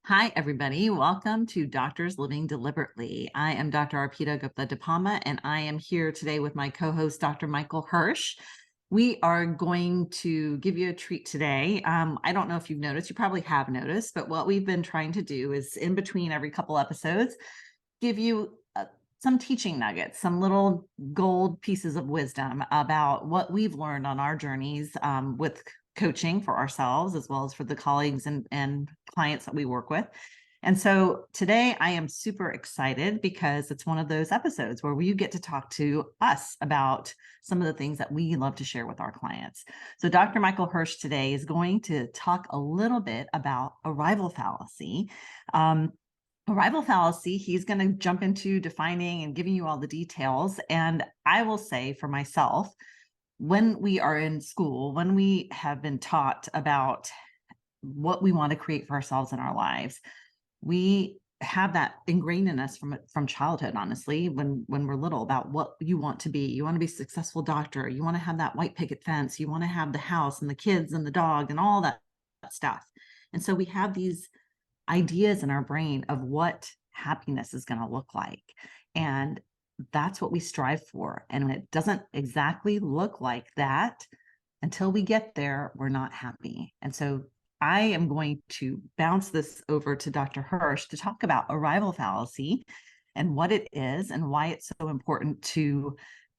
Hi, everybody. Welcome to Doctors Living Deliberately. I am Dr. Arpita Gupta DePalma, and I am here today with my co-host, Dr. Michael Hersh. We are going to give you a treat today. I don't know if you've noticed, you probably have noticed, but what we've been trying to do is in between every couple episodes, give you some teaching nuggets, some little gold pieces of wisdom about what we've learned on our journeys with coaching for ourselves, as well as for the colleagues and clients that we work with. And so today I am super excited because it's one of those episodes where you get to talk to us about some of the things that we love to share with our clients. So Dr. Michael Hersh today is going to talk a little bit about arrival fallacy. Arrival fallacy, he's going to jump into defining and giving you all the details. And I will say for myself, when we are in school, when we have been taught about what we want to create for ourselves in our lives, we have that ingrained in us from childhood, honestly, when we're little, about what you want to be. You want to be a successful doctor. You want to have that white picket fence. You want to have the house and the kids and the dog and all that stuff. And so we have these ideas in our brain of what happiness is going to look like. And that's what we strive for. And when it doesn't exactly look like that, until we get there, we're not happy. And so I am going to bounce this over to Dr. Hersh to talk about arrival fallacy and what it is and why it's so important to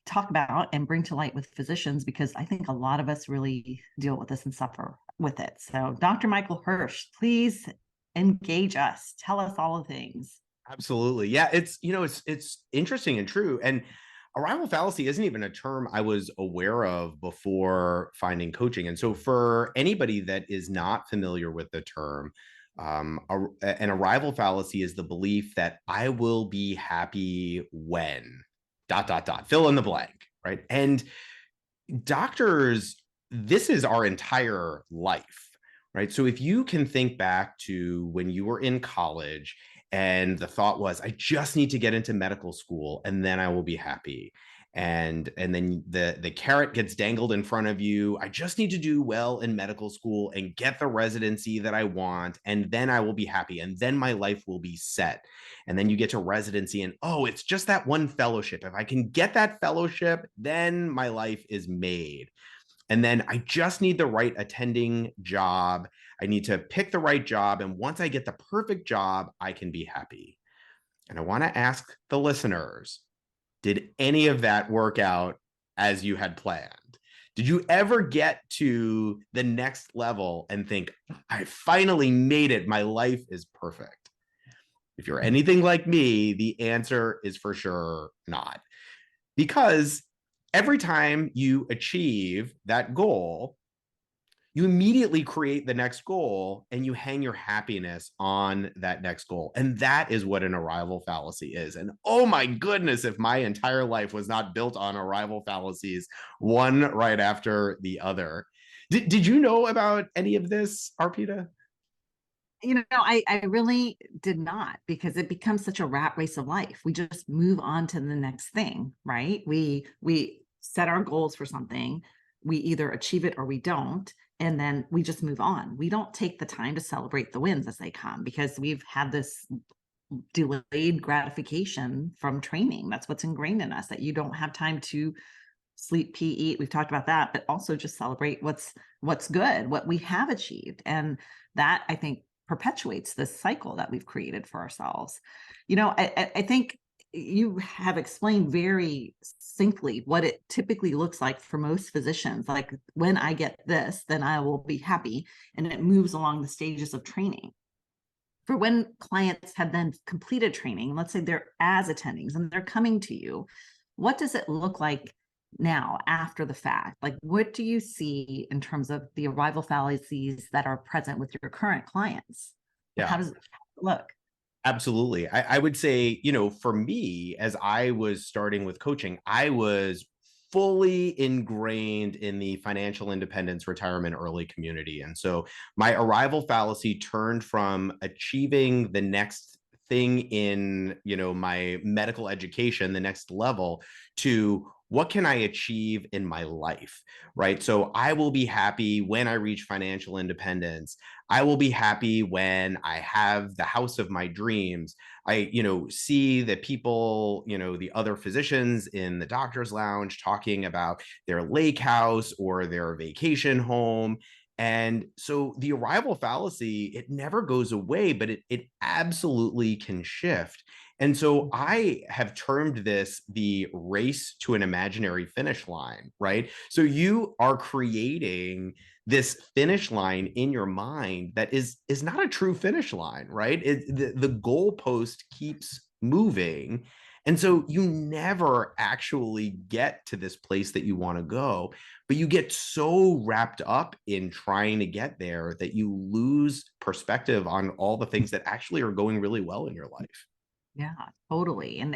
talk about and bring to light with physicians, because I think a lot of us really deal with this and suffer with it. So Dr. Michael Hersh, please engage us. Tell us all the things. Absolutely. Yeah, it's interesting and true. And arrival fallacy isn't even a term I was aware of before finding coaching. And so for anybody that is not familiar with the term, an arrival fallacy is the belief that I will be happy when dot dot dot, fill in the blank, right? And doctors, this is our entire life, right? So if you can think back to when you were in college and the thought was, I just need to get into medical school and then I will be happy. And then the carrot gets dangled in front of you. I just need to do well in medical school and get the residency that I want, and then I will be happy, and then my life will be set. And then you get to residency, and oh, it's just that one fellowship. If I can get that fellowship, then my life is made. And then I just need the right attending job. I need to pick the right job. And once I get the perfect job, I can be happy. And I want to ask the listeners, did any of that work out as you had planned? Did you ever get to the next level and think, I finally made it. My life is perfect? If you're anything like me, the answer is for sure not. Because every time you achieve that goal, you immediately create the next goal and you hang your happiness on that next goal. And that is what an arrival fallacy is. And oh my goodness, if my entire life was not built on arrival fallacies, one right after the other. Did you know about any of this, Arpita? I really did not, because it becomes such a rat race of life. We just move on to the next thing, right? We set our goals for something, we either achieve it or we don't, and then we just move on. We don't take the time to celebrate the wins as they come, because we've had this delayed gratification from training. That's what's ingrained in us, that you don't have time to sleep, pee, eat. We've talked about that, but also just celebrate what's good, what we have achieved. And that, I think, perpetuates this cycle that we've created for ourselves. I think you have explained very succinctly what it typically looks like for most physicians. Like, when I get this, then I will be happy. And it moves along the stages of training. For when clients have then completed training, let's say they're as attendings and they're coming to you, what does it look like now after the fact? Like, what do you see in terms of the arrival fallacies that are present with your current clients? How Yeah. does it look? Absolutely. I would say, for me, as I was starting with coaching, I was fully ingrained in the financial independence, retirement early community. And so my arrival fallacy turned from achieving the next thing in, my medical education, the next level, to what can I achieve in my life, right? So I will be happy when I reach financial independence. I will be happy when I have the house of my dreams. I, see the people, the other physicians in the doctor's lounge talking about their lake house or their vacation home. And so the arrival fallacy, it never goes away, but it absolutely can shift. And so I have termed this the race to an imaginary finish line, right? So you are creating this finish line in your mind that is not a true finish line, right? The goalpost keeps moving. And so you never actually get to this place that you want to go, but you get so wrapped up in trying to get there that you lose perspective on all the things that actually are going really well in your life. Yeah, totally. And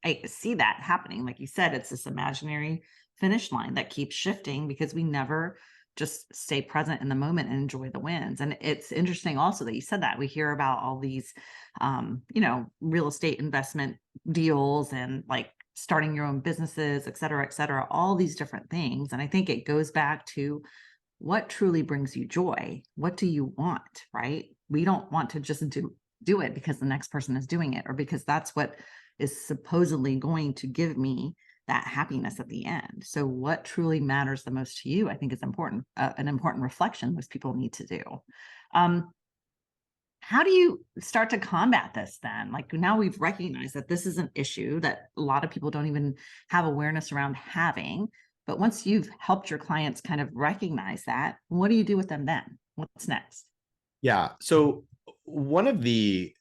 I see that happening. Like you said, it's this imaginary finish line that keeps shifting because we never just stay present in the moment and enjoy the wins. And it's interesting also that you said that. We hear about all these, real estate investment deals and like starting your own businesses, et cetera, all these different things. And I think it goes back to what truly brings you joy. What do you want, right? We don't want to just do it because the next person is doing it or because that's what is supposedly going to give me that happiness at the end. So what truly matters the most to you, I think is important, an important reflection most people need to do. Um, how do you start to combat this then? Like now we've recognized that this is an issue that a lot of people don't even have awareness around having. But once you've helped your clients kind of recognize that, what do you do with them then? What's next? Yeah. So one of the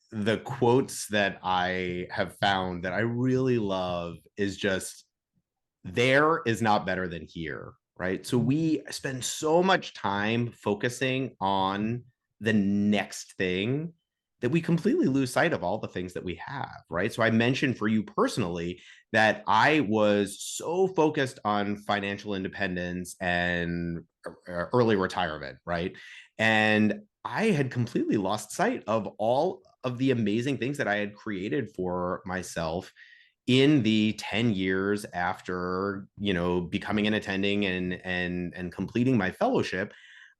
quotes that I have found that I really love is just there is not better than here, right? So we spend so much time focusing on the next thing that we completely lose sight of all the things that we have, right? So I mentioned for you personally that I was so focused on financial independence and early retirement, right? And I had completely lost sight of all of the amazing things that I had created for myself in the 10 years after, becoming an attending and completing my fellowship.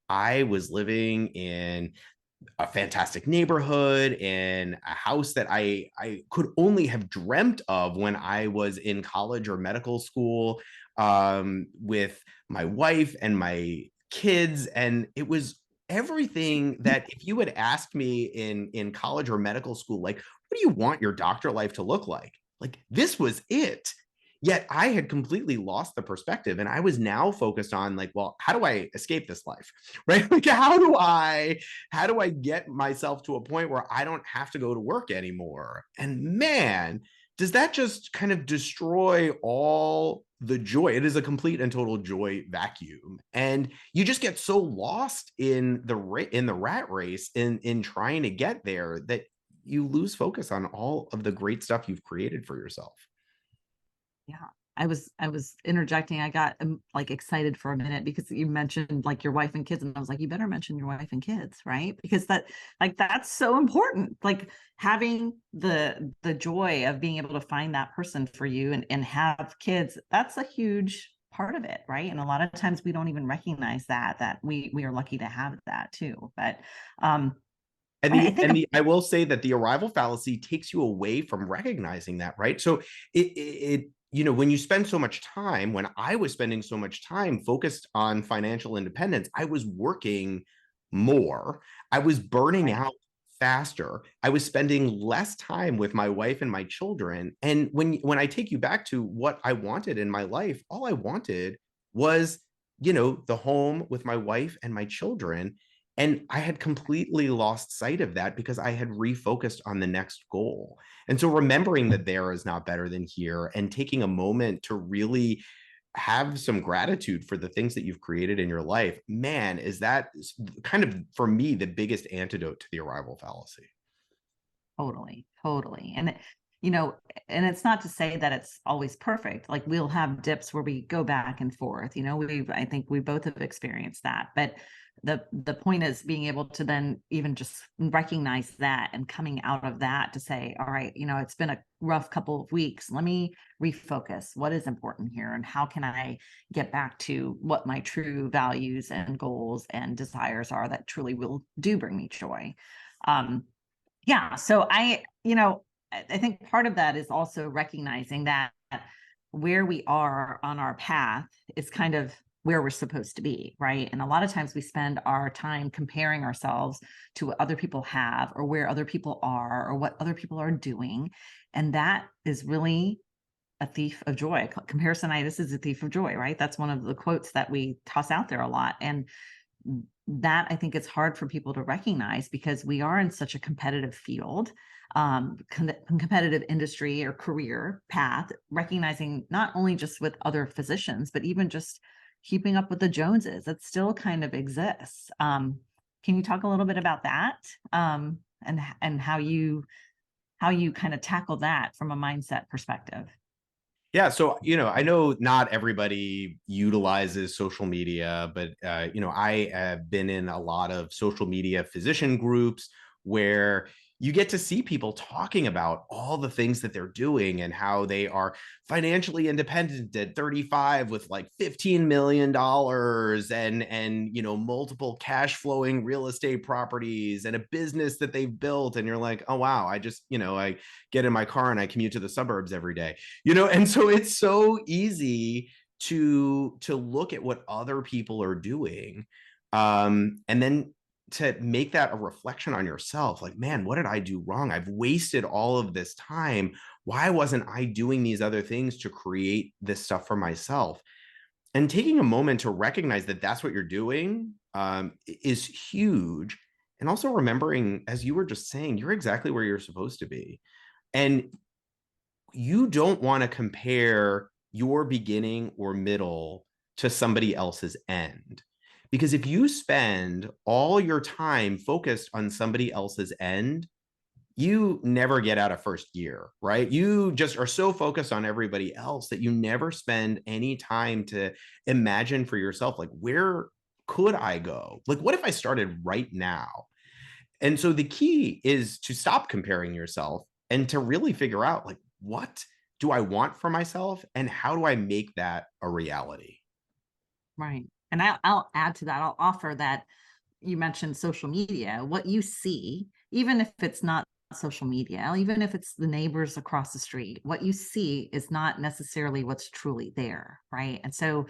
I was living in a fantastic neighborhood in a house that I could only have dreamt of when I was in college or medical school, with my wife and my kids. And it was everything that if you had asked me in college or medical school, like, what do you want your doctor life to look like this was it. Yet I had completely lost the perspective and I was now focused on, like, well, how do I escape this life? Right? Like, how do I get myself to a point where I don't have to go to work anymore? And man, does that just kind of destroy all the joy? It is a complete and total joy vacuum. And you just get so lost in the rat race in trying to get there that you lose focus on all of the great stuff you've created for yourself. Yeah. I was interjecting. I got like excited for a minute because you mentioned like your wife and kids, and I was like, you better mention your wife and kids, right? Because that's so important. Like having the joy of being able to find that person for you and have kids, that's a huge part of it, right? And a lot of times we don't even recognize that we are lucky to have that too. But um And I the think and the I will say that the arrival fallacy takes you away from recognizing that, right? So when you spend so much time, when I was spending so much time focused on financial independence, I was working more. I was burning right. out faster. I was spending less time with my wife and my children. And when I take you back to what I wanted in my life, all I wanted was, the home with my wife and my children. And I had completely lost sight of that because I had refocused on the next goal. And so remembering that there is not better than here and taking a moment to really have some gratitude for the things that you've created in your life, man, is that kind of, for me, the biggest antidote to the arrival fallacy. Totally, totally. You know, and it's not to say that it's always perfect. Like we'll have dips where we go back and forth. I think we both have experienced that. But the point is being able to then even just recognize that and coming out of that to say, all right, it's been a rough couple of weeks. Let me refocus. What is important here? And how can I get back to what my true values and goals and desires are that truly will do bring me joy? Yeah. So I think part of that is also recognizing that where we are on our path is kind of where we're supposed to be, right? And a lot of times we spend our time comparing ourselves to what other people have or where other people are or what other people are doing. And that is really a thief of joy. Comparisonitis is a thief of joy, right? That's one of the quotes that we toss out there a lot. And that I think it's hard for people to recognize because we are in such a competitive field, competitive industry or career path, recognizing not only just with other physicians, but even just keeping up with the Joneses. It still kind of exists. Can you talk a little bit about that, and how you kind of tackle that from a mindset perspective? Yeah, so I know not everybody utilizes social media, but I have been in a lot of social media physician groups where you get to see people talking about all the things that they're doing and how they are financially independent at 35 with like $15 million and multiple cash flowing real estate properties and a business that they've built. And you're like, oh wow, I just I get in my car and I commute to the suburbs every day. And so it's so easy to look at what other people are doing, and then to make that a reflection on yourself, like, man, what did I do wrong? I've wasted all of this time. Why wasn't I doing these other things to create this stuff for myself? And taking a moment to recognize that that's what you're doing, is huge. And also remembering, as you were just saying, you're exactly where you're supposed to be. And you don't want to compare your beginning or middle to somebody else's end. Because if you spend all your time focused on somebody else's end, you never get out of first gear, right? You just are so focused on everybody else that you never spend any time to imagine for yourself, like, where could I go? Like, what if I started right now? And so the key is to stop comparing yourself and to really figure out, like, what do I want for myself and how do I make that a reality? Right. And I'll add to that. I'll offer that you mentioned social media. What you see, even if it's not social media, even if it's the neighbors across the street, what you see is not necessarily what's truly there. Right. And so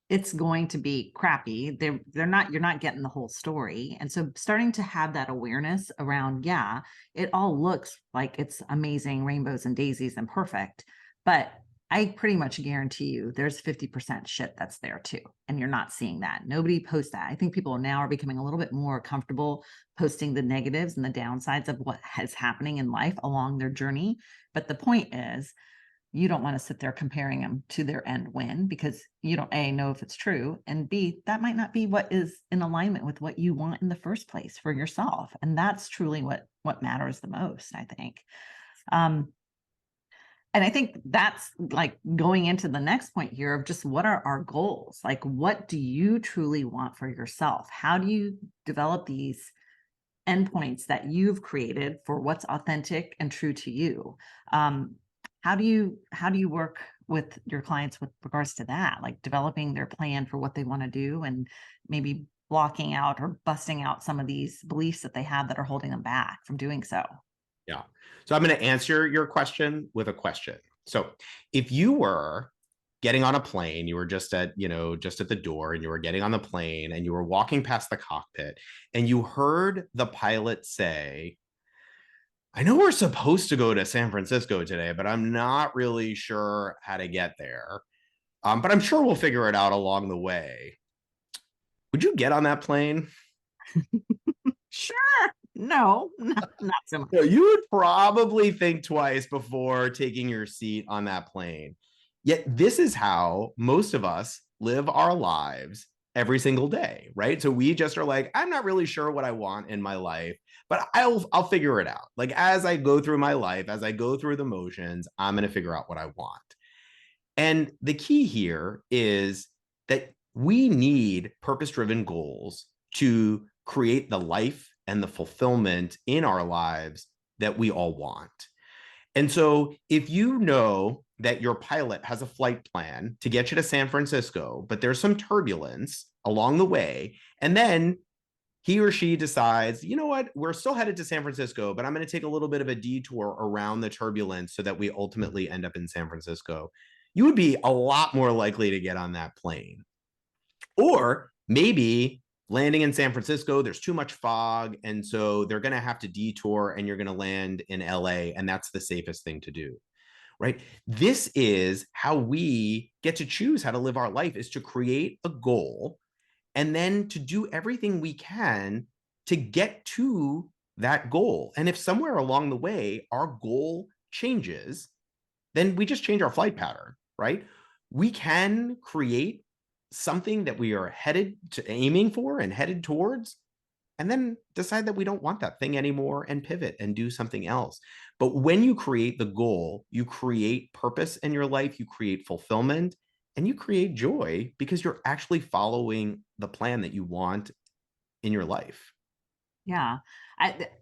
it's going to be crappy. They're not, you're not getting the whole story. And so starting to have that awareness around, yeah, it all looks like it's amazing, rainbows and daisies and perfect. But I pretty much guarantee you there's 50% shit that's there too. And you're not seeing that. Nobody posts that. I think people now are becoming a little bit more comfortable posting the negatives and the downsides of what is happening in life along their journey. But the point is, you don't want to sit there comparing them to their end win because you don't A, know if it's true, and B, that might not be what is in alignment with what you want in the first place for yourself. And that's truly what matters the most, I think. And I think that's like going into the next point here of just what are our goals? Like, what do you truly want for yourself? How do you develop these endpoints that you've created for what's authentic and true to you? How do you work with your clients with regards to that, like developing their plan for what they want to do and maybe blocking out or busting out some of these beliefs that they have that are holding them back from doing so? Yeah. So I'm going to answer your question with a question. So if you were getting on a plane, you were just at the door and you were getting on the plane and you were walking past the cockpit and you heard the pilot say, I know we're supposed to go to San Francisco today, but I'm not really sure how to get there. But I'm sure we'll figure it out along the way. Would you get on that plane? Sure. No, not so much. So you would probably think twice before taking your seat on that plane. Yet this is how most of us live our lives every single day, right? So we just are like, I'm not really sure what I want in my life, but I'll figure it out. Like, as I go through my life, as I go through the motions, I'm going to figure out what I want. And the key here is that we need purpose-driven goals to create the life and the fulfillment in our lives that we all want. And so if you know that your pilot has a flight plan to get you to San Francisco, but there's some turbulence along the way, and then he or she decides, you know what, we're still headed to San Francisco, but I'm going to take a little bit of a detour around the turbulence so that we ultimately end up in San Francisco, you would be a lot more likely to get on that plane. Or maybe landing in San Francisco, there's too much fog. And so they're going to have to detour and you're going to land in LA. And that's the safest thing to do. Right. This is how we get to choose how to live our life, is to create a goal and then to do everything we can to get to that goal. And if somewhere along the way our goal changes, then we just change our flight pattern, right? We can create something that we are headed to, aiming for and headed towards, and then decide that we don't want that thing anymore and pivot and do something else. But when you create the goal, you create purpose in your life, you create fulfillment, and you create joy because you're actually following the plan that you want in your life. Yeah.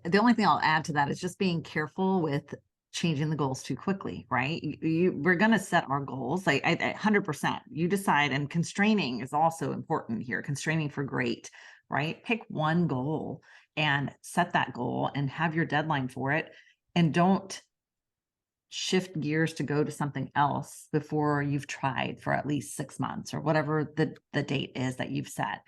The only thing I'll add to that is just being careful with changing the goals too quickly, right? We're going to set our goals, like 100%. You decide, and constraining is also important here. Constraining for great, right? Pick one goal and set that goal and have your deadline for it, and don't shift gears to go to something else before you've tried for at least 6 months or whatever the date is that you've set.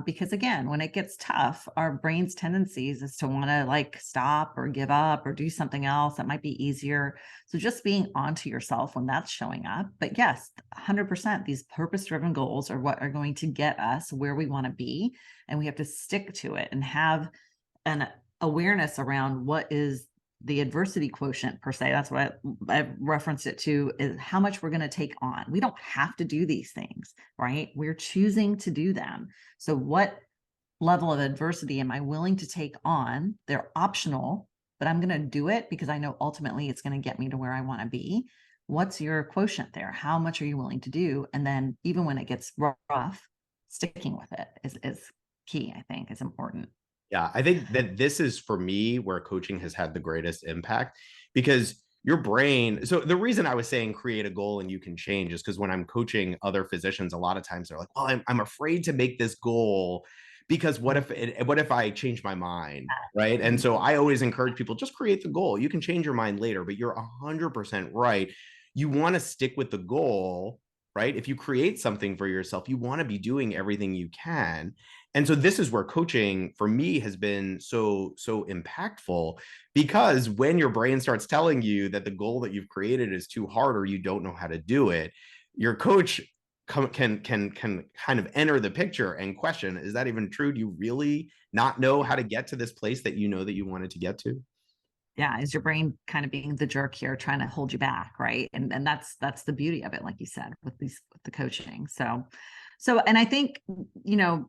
Because again, when it gets tough, our brain's tendencies is to want to like stop or give up or do something else that might be easier. So just being onto yourself when that's showing up. But yes, 100%, these purpose-driven goals are what are going to get us where we want to be. And we have to stick to it and have an awareness around what is the adversity quotient per se. That's what I referenced it to, is how much we're going to take on. We don't have to do these things, right? We're choosing to do them. So what level of adversity am I willing to take on? They're optional, but I'm going to do it because I know ultimately it's going to get me to where I want to be. What's your quotient there? How much are you willing to do? And then even when it gets rough, sticking with it is key, I think, is important. Yeah, I think that this is for me where coaching has had the greatest impact, because your brain. So the reason I was saying create a goal and you can change is because when I'm coaching other physicians, a lot of times they're like, well, I'm afraid to make this goal because what if I change my mind? Right. And so I always encourage people, just create the goal. You can change your mind later, but you're 100% right. You want to stick with the goal, right? If you create something for yourself, you want to be doing everything you can. And so this is where coaching for me has been so impactful, because when your brain starts telling you that the goal that you've created is too hard or you don't know how to do it, your coach can kind of enter the picture and question, is that even true? Do you really not know how to get to this place that you know that you wanted to get to? Yeah, is your brain kind of being the jerk here, trying to hold you back, right? And that's the beauty of it, like you said, with the coaching. So and I think,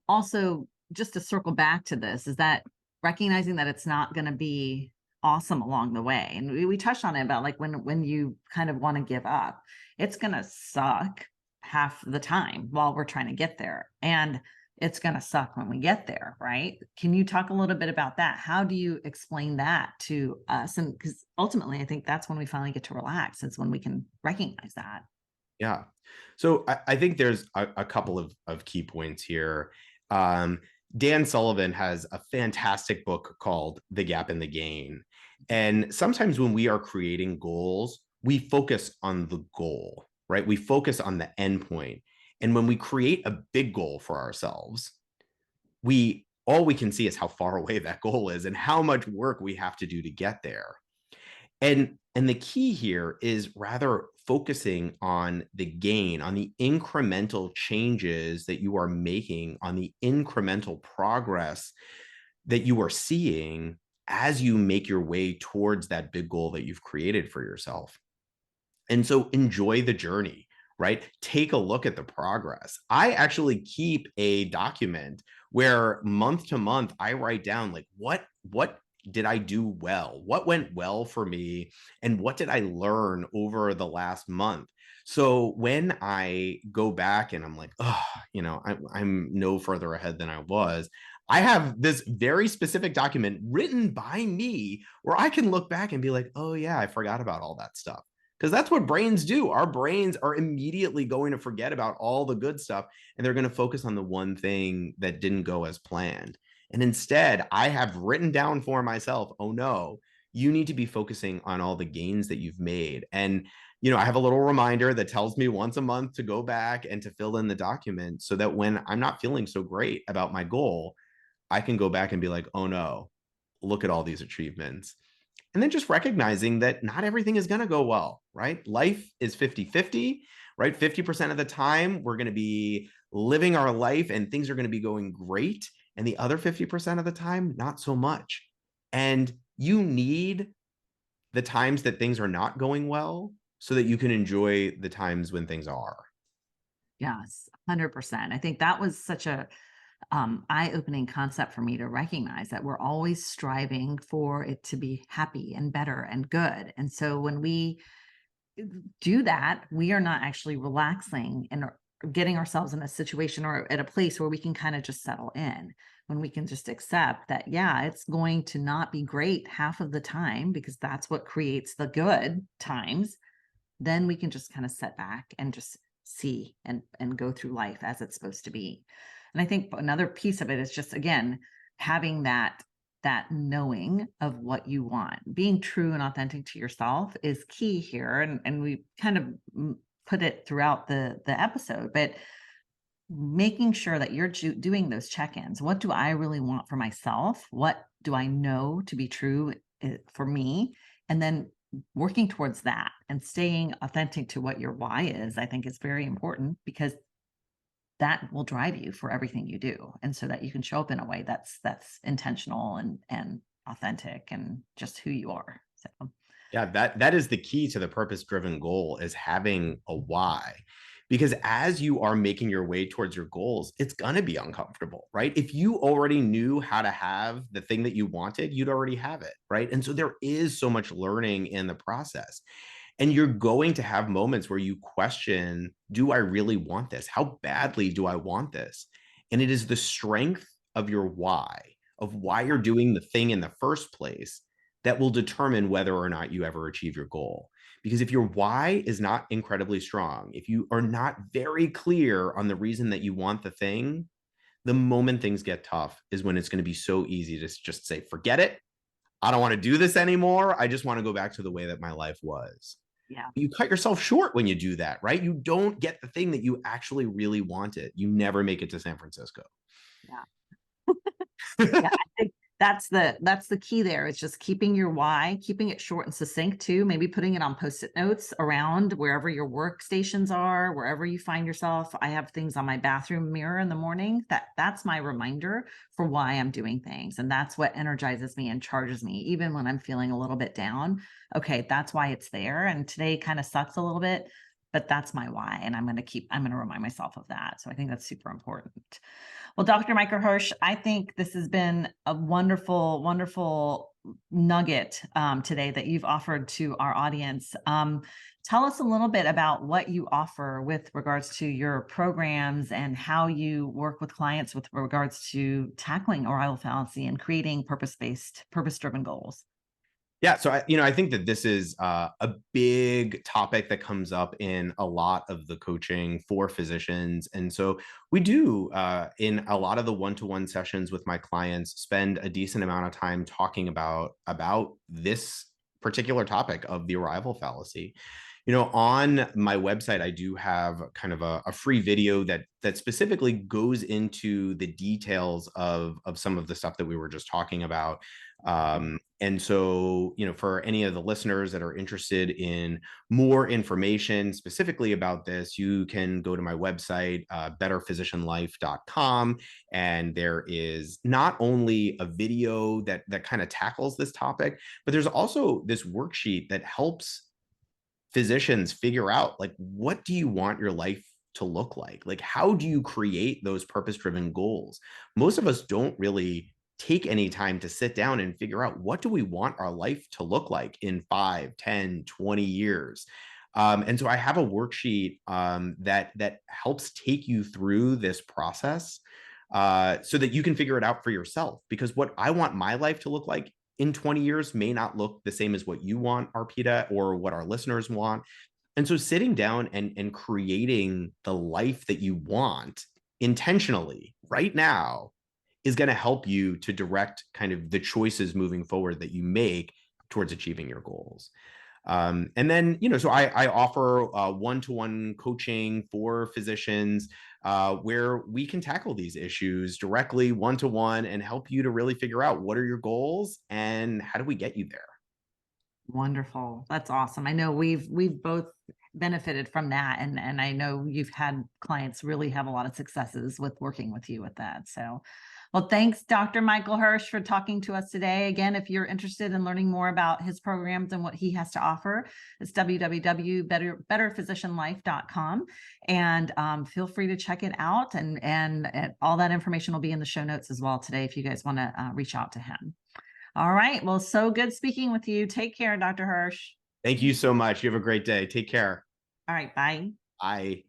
also just to circle back to this, is that recognizing that it's not going to be awesome along the way. And we touched on it about like when you kind of want to give up, it's going to suck half the time while we're trying to get there. And it's going to suck when we get there, right? Can you talk a little bit about that? How do you explain that to us? And because ultimately, I think that's when we finally get to relax. It's when we can recognize that. Yeah. So I think there's a couple of key points here. Um, Dan Sullivan has a fantastic book called The Gap and the Gain. And sometimes when we are creating goals, we focus on the goal, right? We focus on the end point. And when we create a big goal for ourselves, we all we can see is how far away that goal is and how much work we have to do to get there. And the key here is rather focusing on the gain, on the incremental changes that you are making, on the incremental progress that you are seeing as you make your way towards that big goal that you've created for yourself. And so enjoy the journey, right? Take a look at the progress. I actually keep a document where month to month I write down like what did I do well? What went well for me? And what did I learn over the last month? So when I go back and I'm like, oh, I'm no further ahead than I was, I have this very specific document written by me where I can look back and be like, oh, yeah, I forgot about all that stuff. Because that's what brains do. Our brains are immediately going to forget about all the good stuff and they're going to focus on the one thing that didn't go as planned. And instead, I have written down for myself, oh, no, you need to be focusing on all the gains that you've made. And I have a little reminder that tells me once a month to go back and to fill in the document so that when I'm not feeling so great about my goal, I can go back and be like, oh no, look at all these achievements. And then just recognizing that not everything is going to go well, right? Life is 50-50, right? 50% of the time, we're going to be living our life and things are going to be going great. And the other 50% of the time, not so much. And you need the times that things are not going well so that you can enjoy the times when things are. Yes, 100%. I think that was such a eye-opening concept for me to recognize that we're always striving for it to be happy and better and good. And so when we do that, we are not actually relaxing and getting ourselves in a situation or at a place where we can kind of just settle in, when we can just accept that, yeah, it's going to not be great half of the time because that's what creates the good times. Then we can just kind of set back and just see and go through life as it's supposed to be. And I think another piece of it is just, again, having that knowing of what you want. Being true and authentic to yourself is key here. And we kind of put it throughout the episode, but making sure that you're doing those check-ins. What do I really want for myself? What do I know to be true for me? And then working towards that and staying authentic to what your why is, I think is very important, because that will drive you for everything you do. And so that you can show up in a way that's intentional and authentic and just who you are. So Yeah, that is the key to the purpose-driven goal, is having a why. Because as you are making your way towards your goals, it's going to be uncomfortable, right? If you already knew how to have the thing that you wanted, you'd already have it, right? And so there is so much learning in the process. And you're going to have moments where you question, do I really want this? How badly do I want this? And it is the strength of your why, of why you're doing the thing in the first place, that will determine whether or not you ever achieve your goal. Because if your why is not incredibly strong, if you are not very clear on the reason that you want the thing, the moment things get tough is when it's going to be so easy to just say, forget it. I don't want to do this anymore. I just want to go back to the way that my life was. yeah, You cut yourself short when you do that, right? You don't get the thing that you actually really wanted. You never make it to San Francisco. yeah. Yeah, I think that's the key there. It's just keeping your why, keeping it short and succinct too, maybe putting it on Post-it notes around wherever your workstations are, wherever you find yourself. I have things on my bathroom mirror in the morning. That's my reminder for why I'm doing things. And that's what energizes me and charges me, even when I'm feeling a little bit down. Okay, that's why it's there. And today kind of sucks a little bit, but that's my why. And I'm going to remind myself of that. So I think that's super important. Well, Dr. Michael Hersh, I think this has been a wonderful, wonderful nugget today that you've offered to our audience. Tell us a little bit about what you offer with regards to your programs and how you work with clients with regards to tackling arrival fallacy and creating purpose-based, purpose-driven goals. Yeah, so I think that this is a big topic that comes up in a lot of the coaching for physicians, and so we do in a lot of the one-to-one sessions with my clients spend a decent amount of time talking about this particular topic of the arrival fallacy. On my website, I do have kind of a free video that specifically goes into the details of some of the stuff that we were just talking about. And so, for any of the listeners that are interested in more information specifically about this, you can go to my website, betterphysicianlife.com. And there is not only a video that kind of tackles this topic, but there's also this worksheet that helps physicians figure out, like, what do you want your life to look like? Like, how do you create those purpose-driven goals? Most of us don't really take any time to sit down and figure out, what do we want our life to look like in 5, 10, 20 years? And so I have a worksheet that helps take you through this process. so that you can figure it out for yourself. Because what I want my life to look like in 20 years may not look the same as what you want, Arpita, or what our listeners want. And so sitting down and creating the life that you want intentionally right now is going to help you to direct kind of the choices moving forward that you make towards achieving your goals. And then, so I offer one-to-one coaching for physicians where we can tackle these issues directly, one-to-one, and help you to really figure out what are your goals and how do we get you there. Wonderful. That's awesome. I know we've both benefited from that, and I know you've had clients really have a lot of successes with working with you with that. So, well, thanks, Dr. Michael Hersh, for talking to us today. Again, if you're interested in learning more about his programs and what he has to offer, it's www.betterphysicianlife.com, and feel free to check it out. And all that information will be in the show notes as well today if you guys want to reach out to him. All right. Well, so good speaking with you. Take care, Dr. Hersh. Thank you so much. You have a great day. Take care. All right. Bye. Bye.